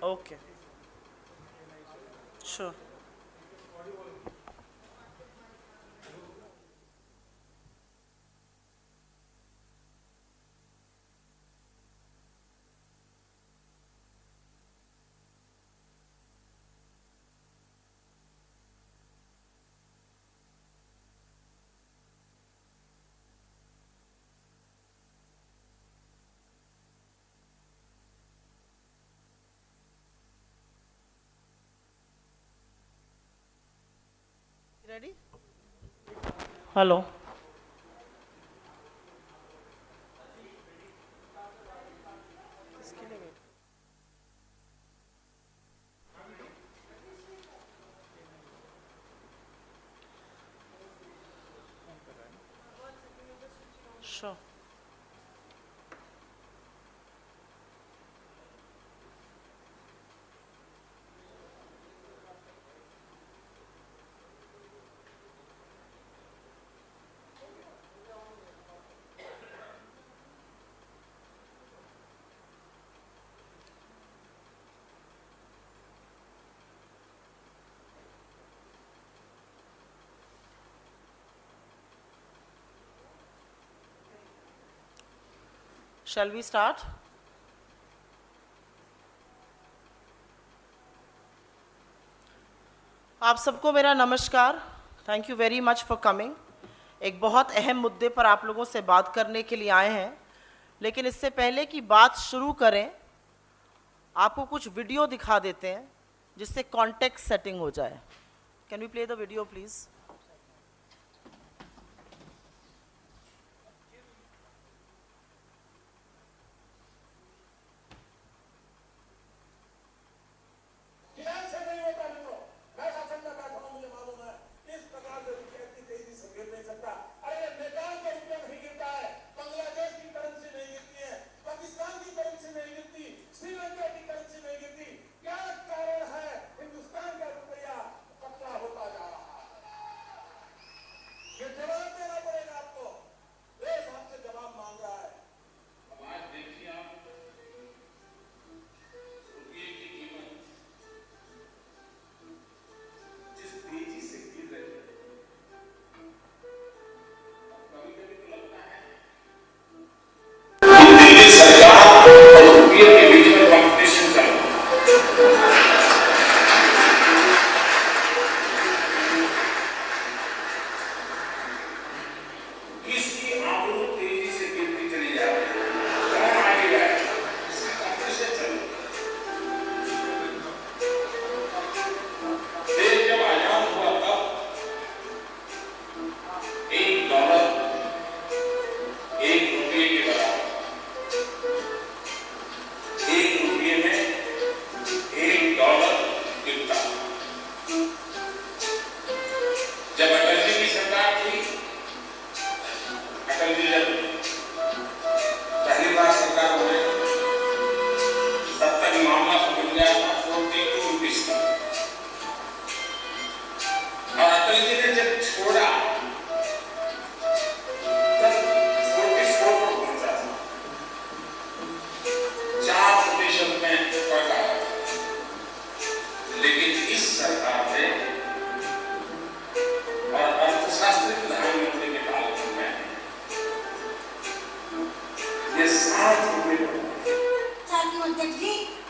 Okay. Sure. Ready? Hello. Sure. Shall we start? आप सबको मेरा नमस्कार. Thank you very much for coming. एक बहुत अहम मुद्दे पर आप लोगों से बात करने के लिए आए हैं, लेकिन इससे पहले कि बात शुरू करें आपको कुछ वीडियो दिखा देते हैं जिससे कॉन्टेक्स्ट सेटिंग हो जाए. Can we play the video please?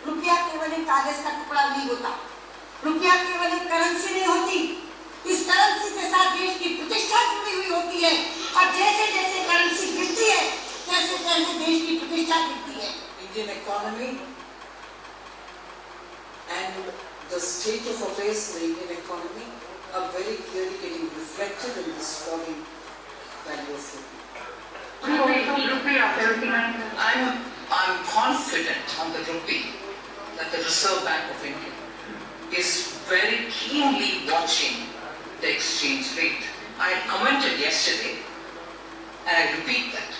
रुपया केवल एक कागज का टुकड़ा नहीं होता, रुपया केवल एक करेंसी नहीं होती, इस करेंसी के साथ देश की प्रतिष्ठा जुड़ी हुई होती है और जैसे जैसे करेंसी गिरती है तैसे तैसे देश की प्रतिष्ठा गिरती है. Indian economy and the state of affairs in the Indian economy are very clearly getting reflected in this falling value of rupee. I'm confident on the rupee that the Reserve Bank of India is very keenly watching the exchange rate. I had commented yesterday, and I repeat that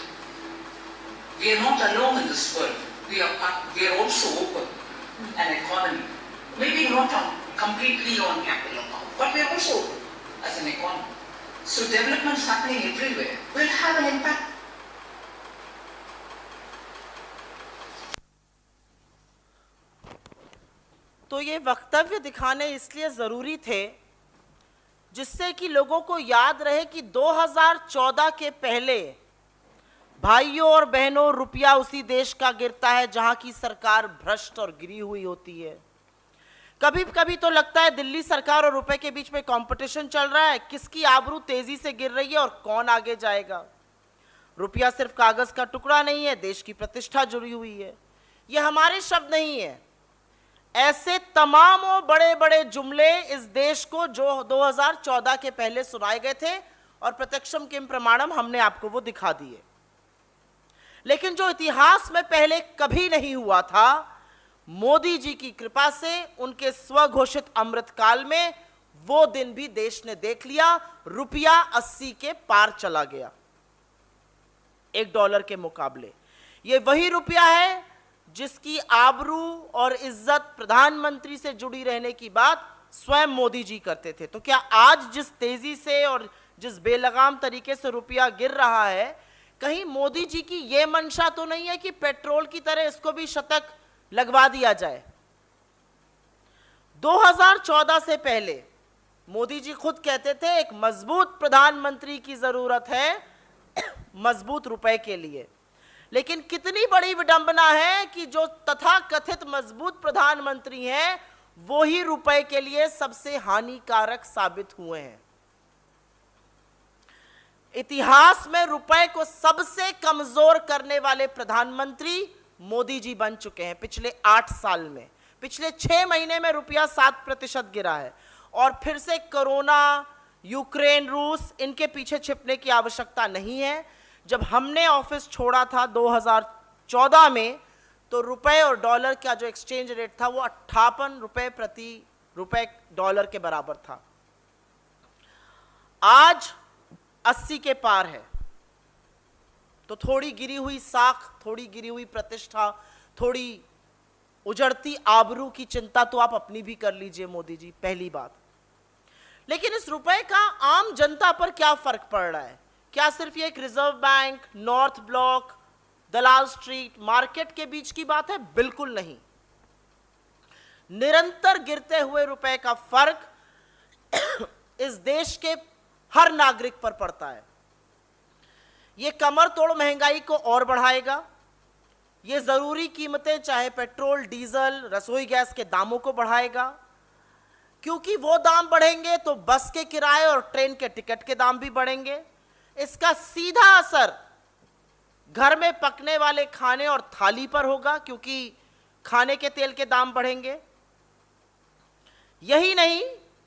we are not alone in this world. We are also open an economy, maybe not completely on capital account, but we are also open as an economy. So developments happening everywhere will have an impact. तो ये वक्तव्य दिखाने इसलिए ज़रूरी थे जिससे कि लोगों को याद रहे कि 2014 के पहले भाइयों और बहनों रुपया उसी देश का गिरता है जहां की सरकार भ्रष्ट और गिरी हुई होती है। कभी कभी तो लगता है दिल्ली सरकार और रुपए के बीच में कंपटीशन चल रहा है, किसकी आबरू तेजी से गिर रही है और कौन आगे जाएगा। रुपया सिर्फ कागज का टुकड़ा नहीं है, देश की प्रतिष्ठा जुड़ी हुई है। ये हमारे शब्द नहीं है, ऐसे तमाम बड़े बड़े जुमले इस देश को जो 2014 के पहले सुनाए गए थे और प्रत्यक्षम किम प्रमाणम हमने आपको वो दिखा दिए। लेकिन जो इतिहास में पहले कभी नहीं हुआ था, मोदी जी की कृपा से उनके स्वघोषित अमृतकाल में वो दिन भी देश ने देख लिया। रुपया 80 के पार चला गया $1 के मुकाबले। ये वही रुपया है जिसकी आबरू और इज्जत प्रधानमंत्री से जुड़ी रहने की बात स्वयं मोदी जी करते थे। तो क्या आज जिस तेजी से और जिस बेलगाम तरीके से रुपया गिर रहा है, कहीं मोदी जी की यह मंशा तो नहीं है कि पेट्रोल की तरह इसको भी शतक लगवा दिया जाए? 2014 से पहले मोदी जी खुद कहते थे एक मजबूत प्रधानमंत्री की जरूरत है मजबूत रुपए के लिए। लेकिन कितनी बड़ी विडंबना है कि जो तथाकथित मजबूत प्रधानमंत्री हैं वो ही रुपए के लिए सबसे हानिकारक साबित हुए हैं। इतिहास में रुपए को सबसे कमजोर करने वाले प्रधानमंत्री मोदी जी बन चुके हैं पिछले 8 साल में। पिछले 6 महीने में रुपया 7% गिरा है और फिर से कोरोना, यूक्रेन, रूस, इनके पीछे छिपने की आवश्यकता नहीं है। जब हमने ऑफिस छोड़ा था 2014 में तो रुपए और डॉलर का जो एक्सचेंज रेट था वो 58 रुपए प्रति रुपए डॉलर के बराबर था। आज 80 के पार है। तो थोड़ी गिरी हुई साख, थोड़ी गिरी हुई प्रतिष्ठा, थोड़ी उजड़ती आबरू की चिंता तो आप अपनी भी कर लीजिए मोदी जी, पहली बात। लेकिन इस रुपए का आम जनता पर क्या फर्क पड़ रहा है? क्या सिर्फ ये एक रिजर्व बैंक, नॉर्थ ब्लॉक, दलाल स्ट्रीट, मार्केट के बीच की बात है? बिल्कुल नहीं। निरंतर गिरते हुए रुपए का फर्क इस देश के हर नागरिक पर पड़ता है। ये कमर तोड़ महंगाई को और बढ़ाएगा। ये जरूरी कीमतें चाहे पेट्रोल, डीजल, रसोई गैस के दामों को बढ़ाएगा, क्योंकि वो दाम बढ़ेंगे तो बस के किराए और ट्रेन के टिकट के दाम भी बढ़ेंगे। इसका सीधा असर घर में पकने वाले खाने और थाली पर होगा, क्योंकि खाने के तेल के दाम बढ़ेंगे। यही नहीं,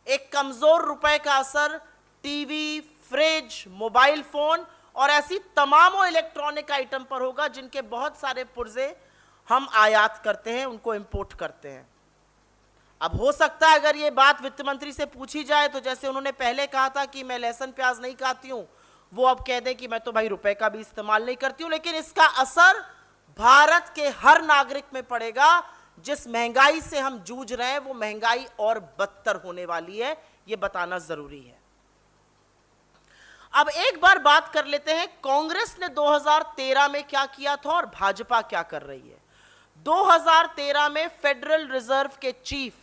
एक कमजोर रुपए का असर टीवी, फ्रिज, मोबाइल फोन और ऐसी तमाम इलेक्ट्रॉनिक आइटम पर होगा जिनके बहुत सारे पुर्जे हम आयात करते हैं, उनको इंपोर्ट करते हैं। अब हो सकता है अगर ये बात वित्त मंत्री से पूछी जाए तो जैसे उन्होंने पहले कहा था कि मैं लहसुन प्याज नहीं खाती हूं, वो अब कह दें कि मैं तो भाई रुपए का भी इस्तेमाल नहीं करती हूं। लेकिन इसका असर भारत के हर नागरिक में पड़ेगा। जिस महंगाई से हम जूझ रहे हैं वो महंगाई और बदतर होने वाली है, ये बताना जरूरी है। अब एक बार बात कर लेते हैं कांग्रेस ने 2013 में क्या किया था और भाजपा क्या कर रही है। 2013 में फेडरल रिजर्व के चीफ,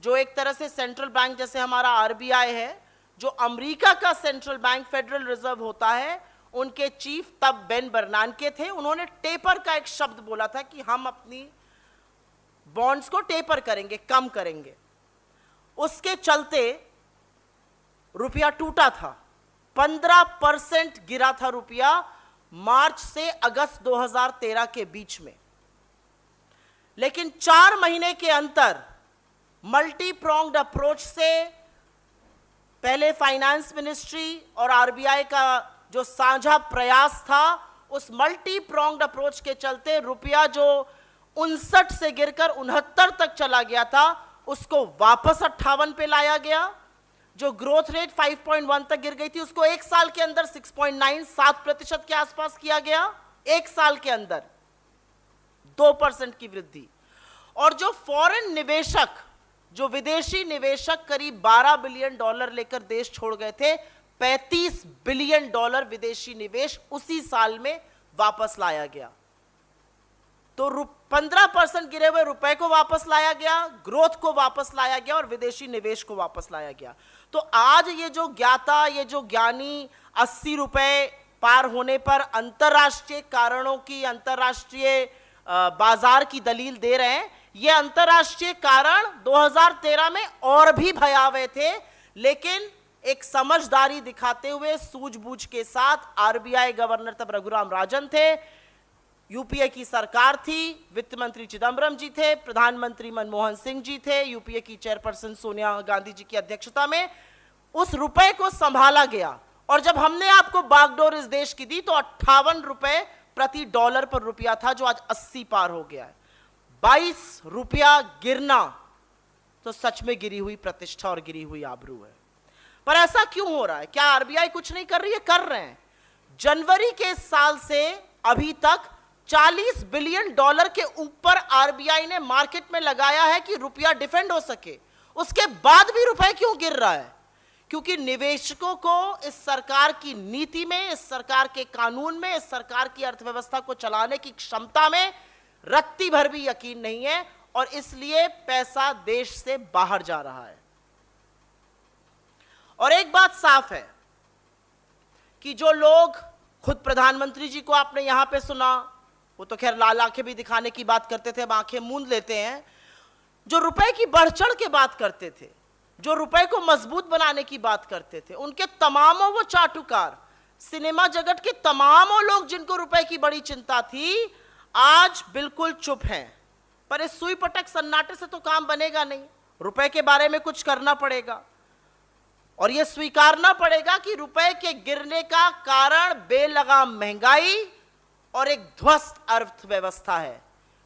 जो एक तरह से सेंट्रल बैंक जैसे हमारा आरबीआई है, जो अमेरिका का सेंट्रल बैंक फेडरल रिजर्व होता है, उनके चीफ तब बेन बर्नांके थे। उन्होंने टेपर का एक शब्द बोला था कि हम अपनी बॉन्ड्स को टेपर करेंगे, कम करेंगे। उसके चलते रुपया टूटा था, 15% गिरा था रुपया मार्च से अगस्त 2013 के बीच में। लेकिन 4 महीने के अंतर मल्टी प्रोंग्ड अप्रोच से पहले फाइनेंस मिनिस्ट्री और आरबीआई का जो साझा प्रयास था, उस मल्टी प्रोंग्ड अप्रोच के चलते रुपया जो 59 से गिरकर 69 तक चला गया था, उसको वापस 58 पे लाया गया। जो ग्रोथ रेट 5.1 तक गिर गई थी, उसको एक साल के अंदर 6.97% के आसपास किया गया। एक साल के अंदर 2% की वृद्धि। और जो फॉरेन निवेशक, जो विदेशी निवेशक करीब $12 बिलियन लेकर देश छोड़ गए थे, $35 बिलियन विदेशी निवेश उसी साल में वापस लाया गया। तो 15% गिरे हुए रुपए को वापस लाया गया, ग्रोथ को वापस लाया गया और विदेशी निवेश को वापस लाया गया। तो आज ये जो ज्ञाता, ये जो ज्ञानी 80 रुपए पार होने पर अंतरराष्ट्रीय कारणों की, अंतरराष्ट्रीय बाजार की दलील दे रहे हैं, ये अंतरराष्ट्रीय कारण 2013 में और भी भयावह थे, लेकिन एक समझदारी दिखाते हुए सूझबूझ के साथ, आरबीआई गवर्नर तब रघुराम राजन थे, यूपीए की सरकार थी, वित्त मंत्री चिदम्बरम जी थे, प्रधानमंत्री मनमोहन सिंह जी थे, यूपीए की चेयरपर्सन सोनिया गांधी जी की अध्यक्षता में उस रुपए को संभाला गया। और जब हमने आपको बागडोर इस देश की दी तो 58 रुपए प्रति डॉलर पर रुपया था, जो आज 80 पार हो गया है। 22 रुपया गिरना तो सच में गिरी हुई प्रतिष्ठा और गिरी हुई आबरू है। पर ऐसा क्यों हो रहा है? क्या आरबीआई कुछ नहीं कर रही है? कर रहे हैं। जनवरी के साल से अभी तक 40 बिलियन डॉलर के ऊपर आरबीआई ने मार्केट में लगाया है कि रुपया डिफेंड हो सके। उसके बाद भी रुपए क्यों गिर रहा है? क्योंकि निवेशकों को इस सरकार की नीति में, इस सरकार के कानून में, इस सरकार की अर्थव्यवस्था को चलाने की क्षमता में रत्ती भर भी यकीन नहीं है, और इसलिए पैसा देश से बाहर जा रहा है। और एक बात साफ है कि जो लोग, खुद प्रधानमंत्री जी को आपने यहां पे सुना, वो तो खैर लाल आंखें भी दिखाने की बात करते थे, अब आंखें मूंद लेते हैं, जो रुपए की बढ़ चढ़ के बात करते थे, जो रुपए को मजबूत बनाने की बात करते थे, उनके तमामों वो चाटुकार, सिनेमा जगत के तमामों लोग जिनको रुपए की बड़ी चिंता थी, आज बिल्कुल चुप हैं। पर इस सुई पटक सन्नाटे से तो काम बनेगा नहीं, रुपए के बारे में कुछ करना पड़ेगा और यह स्वीकारना पड़ेगा कि रुपए के गिरने का कारण बेलगाम महंगाई और एक ध्वस्त अर्थव्यवस्था है।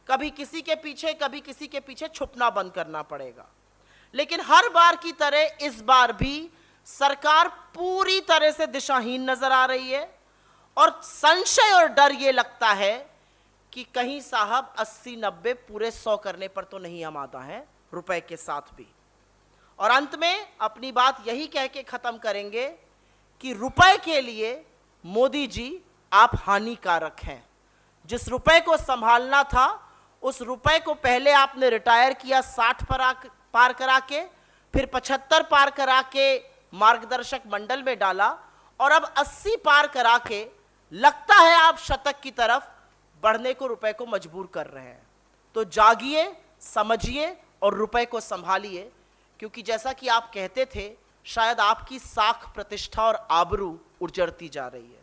कभी किसी के पीछे, कभी किसी के पीछे छुपना बंद करना पड़ेगा। लेकिन हर बार की तरह इस बार भी सरकार पूरी तरह से दिशाहीन नजर आ रही है और संशय और डर यह लगता है कि कहीं साहब 80-90 पूरे 100 करने पर तो नहीं हम आदा हैं रुपए के साथ भी। और अंत में अपनी बात यही कह के खत्म करेंगे कि रुपए के लिए मोदी जी आप हानिकारक हैं। जिस रुपए को संभालना था, उस रुपए को पहले आपने रिटायर किया 60 पार करा के, फिर 75 पार करा के मार्गदर्शक मंडल में डाला, और अब 80 पार करा के लगता है आप शतक की तरफ बढ़ने को रुपए को मजबूर कर रहे हैं। तो जागिए, समझिए और रुपए को संभालिए, क्योंकि जैसा कि आप कहते थे, शायद आपकी साख, प्रतिष्ठा और आबरू उजड़ती जा रही है।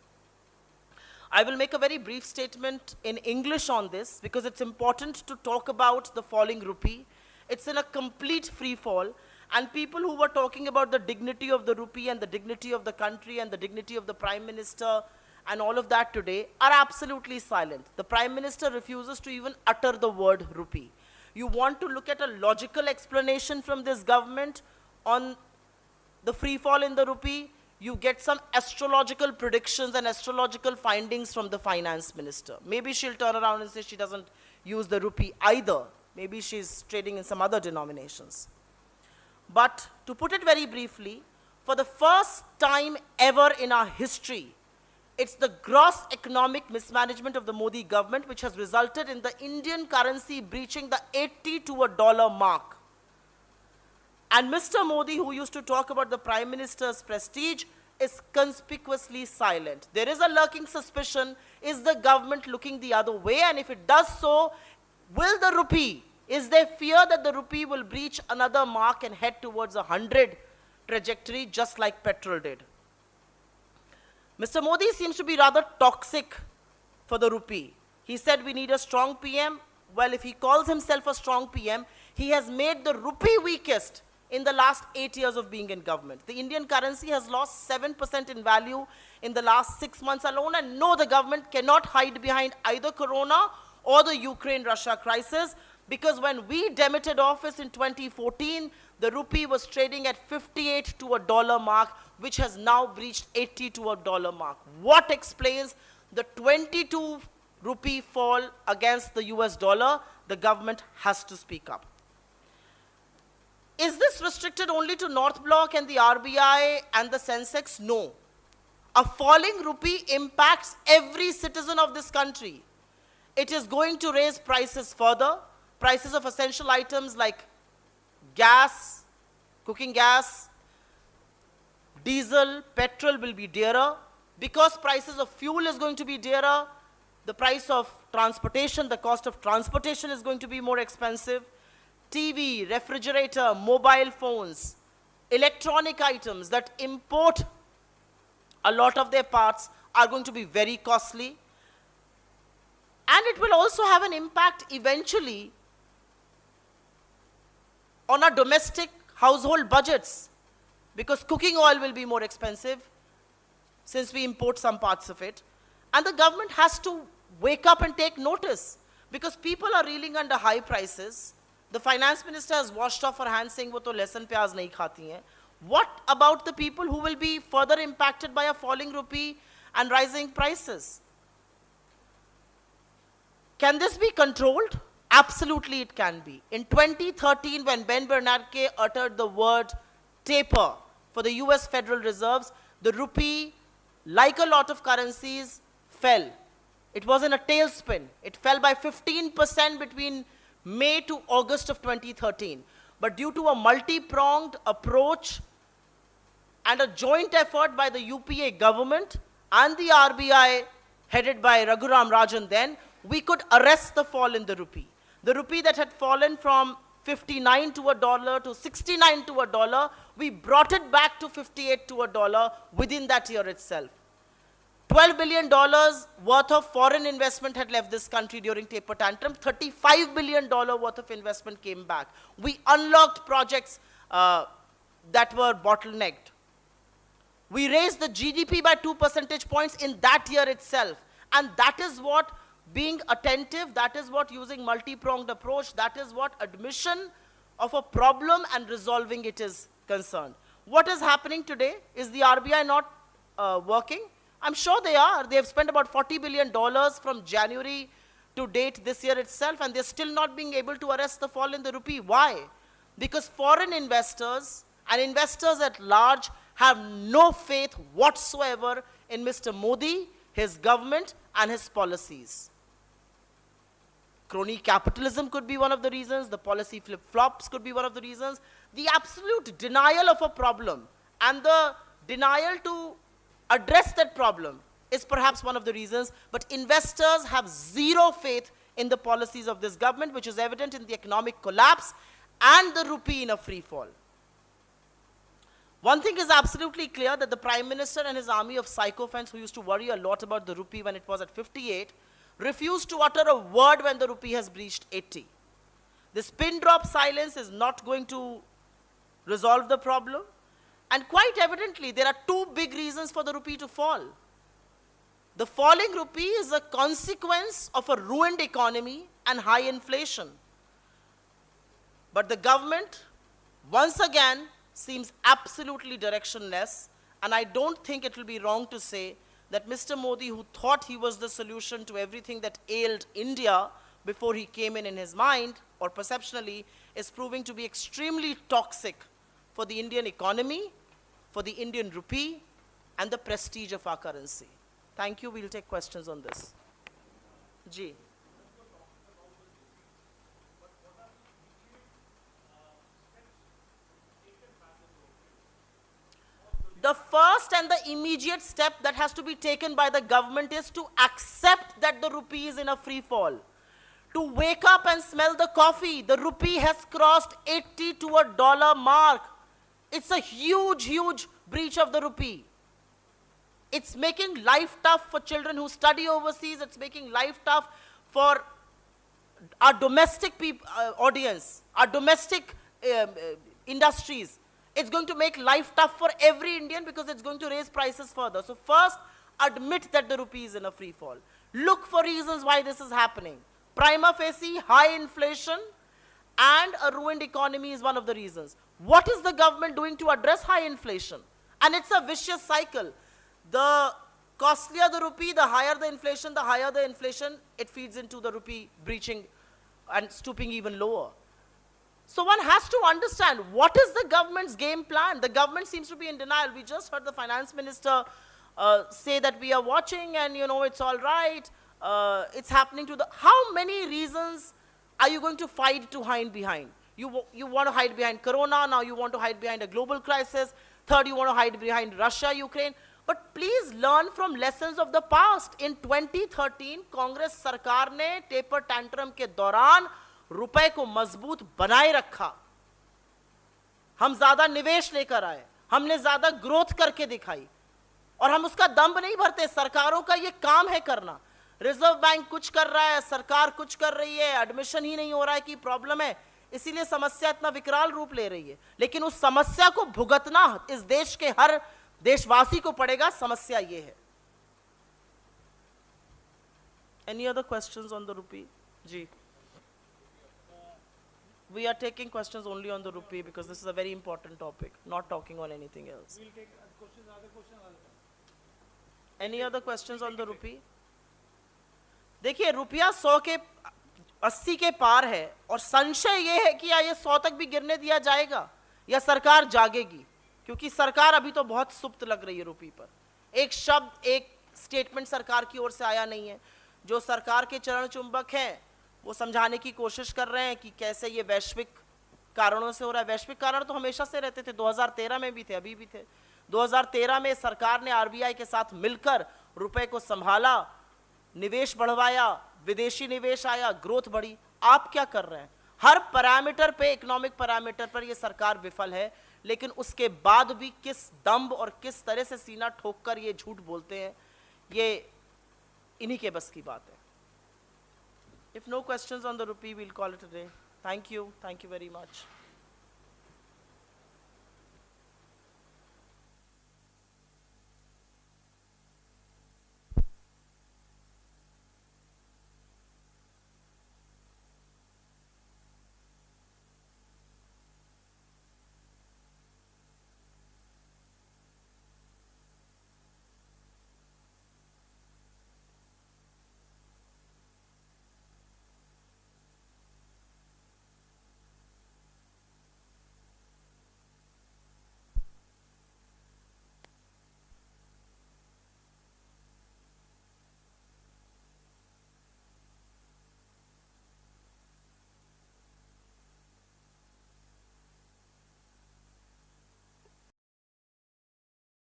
I will make a very brief statement in English on this because it's important to talk about the falling rupee. It's in a complete free fall, and people who were talking about the dignity of the rupee and the dignity of the country and the dignity of the Prime Minister and all of that today are absolutely silent. The Prime Minister refuses to even utter the word rupee. You want to look at a logical explanation from this government on the free fall in the rupee, you get some astrological predictions and astrological findings from the finance minister. Maybe she'll turn around and say she doesn't use the rupee either. Maybe she's trading in some other denominations. But to put it very briefly, for the first time ever in our history, it's the gross economic mismanagement of the Modi government which has resulted in the Indian currency breaching the 80 to $1 mark. And Mr. Modi, who used to talk about the Prime Minister's prestige, is conspicuously silent. There is a lurking suspicion, is the government looking the other way? And if it does so, will the rupee, is there fear that the rupee will breach another mark and head towards 100 trajectory just like petrol did? Mr. Modi seems to be rather toxic for the rupee. He said we need a strong PM. Well, if he calls himself a strong PM, he has made the rupee weakest in the last 8 years of being in government. The Indian currency has lost 7% in value in the last 6 months alone, and no, the government cannot hide behind either Corona or the Ukraine-Russia crisis, because when we demitted office in 2014, the rupee was trading at 58 to $1 mark, which has now breached 80 to $1 mark. What explains the 22 rupee fall against the US dollar? The government has to speak up. Is this restricted only to North Block and the RBI and the Sensex? No. A falling rupee impacts every citizen of this country. It is going to raise prices further. Prices of essential items like gas, cooking gas, diesel, petrol will be dearer. Because prices of fuel is going to be dearer, the price of transportation, the cost of transportation is going to be more expensive. TV, refrigerator, mobile phones, electronic items that import a lot of their parts are going to be very costly. And it will also have an impact eventually on our domestic household budgets, because cooking oil will be more expensive since we import some parts of it. And the government has to wake up and take notice, because people are reeling under high prices. The finance minister has washed off her hands saying, "वो तो लहसुन प्याज नहीं खाती हैं." What about the people who will be further impacted by a falling rupee and rising prices? Can this be controlled? Absolutely it can be. In 2013, when Ben Bernanke uttered the word taper for the US Federal Reserves, the rupee, like a lot of currencies, fell. It was in a tailspin. It fell by 15% between May to August of 2013. But due to a multi-pronged approach and a joint effort by the UPA government and the RBI, headed by Raghuram Rajan then, we could arrest the fall in the rupee. The rupee that had fallen from 59 to $1 to 69 to $1, we brought it back to 58 to $1 within that year itself. $12 billion worth of foreign investment had left this country during taper tantrum. $35 billion worth of investment came back. We unlocked projects that were bottlenecked. We raised the GDP by 2 percentage points in that year itself. And that is what being attentive, that is what using multi-pronged approach, that is what admission of a problem and resolving it is concerned. What is happening today? Is the RBI not working? I'm sure they are. They have spent about $40 billion from January to date this year itself, and they're still not being able to arrest the fall in the rupee. Why? Because foreign investors and investors at large have no faith whatsoever in Mr. Modi, his government, and his policies. Crony capitalism could be one of the reasons. The policy flip-flops could be one of the reasons. The absolute denial of a problem and the denial to address that problem is perhaps one of the reasons. But investors have zero faith in the policies of this government, which is evident in the economic collapse and the rupee in a free fall. One thing is absolutely clear, that the Prime Minister and his army of sycophants who used to worry a lot about the rupee when it was at 58, refused to utter a word when the rupee has breached 80. This pin drop silence is not going to resolve the problem. And quite evidently, there are two big reasons for the rupee to fall. The falling rupee is a consequence of a ruined economy and high inflation. But the government, once again, seems absolutely directionless, and I don't think it will be wrong to say that Mr. Modi, who thought he was the solution to everything that ailed India before he came in his mind, or perceptionally, is proving to be extremely toxic for the Indian economy, for the Indian rupee, and the prestige of our currency. Thank you. We'll take questions on this. Ji. The first and the immediate step that has to be taken by the government is to accept that the rupee is in a free fall. To wake up and smell the coffee. The rupee has crossed 80 to $1 mark. It's a huge, huge breach of the rupee. It's making life tough for children who study overseas. It's making life tough for our domestic audience, our domestic industries. It's going to make life tough for every Indian because it's going to raise prices further. So first, admit that the rupee is in a free fall. Look for reasons why this is happening. Prima facie, high inflation and a ruined economy is one of the reasons. What is the government doing to address high inflation? And it's a vicious cycle. The costlier the rupee, the higher the inflation, it feeds into the rupee breaching and stooping even lower. So one has to understand, what is the government's game plan? The government seems to be in denial. We just heard the finance minister say that we are watching and, you know, it's all right. it's happening to the, how many reasons are you going to fight to hide behind? You want to hide behind Corona, now you want to hide behind a global crisis, third you want to hide behind Russia, Ukraine. But please learn from lessons of the past. In 2013, Congress सरकार ने taper tantrum के दौरान रुपए को मजबूत बनाए रखा. हम ज्यादा निवेश लेकर आए, हमने ज्यादा ग्रोथ करके दिखाई, और हम उसका दम्भ नहीं भरते. सरकारों का ये काम है करना. रिजर्व बैंक कुछ कर रहा है, सरकार कुछ कर रही है, एडमिशन ही नहीं हो रहा है कि प्रॉब्लम है, इसीलिए समस्या इतना विकराल रूप ले रही है. लेकिन उस समस्या को भुगतना इस देश के हर देशवासी को पड़ेगा. समस्या ये है. Any other questions on the rupee? जी, we are taking questions only on the rupee because this is a very important topic, not talking on anything else. We'll take questions, other questions. Any other questions on the rupee? देखिए, रुपया 100 के 80 के पार है, और संशय ये है कि या ये 100 तक भी गिरने दिया जाएगा या सरकार जागेगी, क्योंकि सरकार अभी तो बहुत सुप्त लग रही है रुपये पर. एक शब्द, एक स्टेटमेंट सरकार की ओर से आया नहीं है. जो सरकार के चरण चुंबक हैं वो समझाने की कोशिश कर रहे हैं कि कैसे ये वैश्विक कारणों से हो रहा है. वैश्विक कारण तो हमेशा से रहते थे, 2013 में भी थे, अभी भी थे. 2013 में सरकार ने आरबीआई के साथ मिलकर रुपए को संभाला, निवेश बढ़वाया, विदेशी निवेश आया, ग्रोथ बढ़ी. आप क्या कर रहे हैं? हर पैरामीटर पे, इकोनॉमिक पैरामीटर पर ये सरकार विफल है. लेकिन उसके बाद भी किस दम्भ और किस तरह से सीना ठोककर ये झूठ बोलते हैं, ये इन्हीं के बस की बात है. If no questions on the rupee, we'll call it a day. Thank you very much.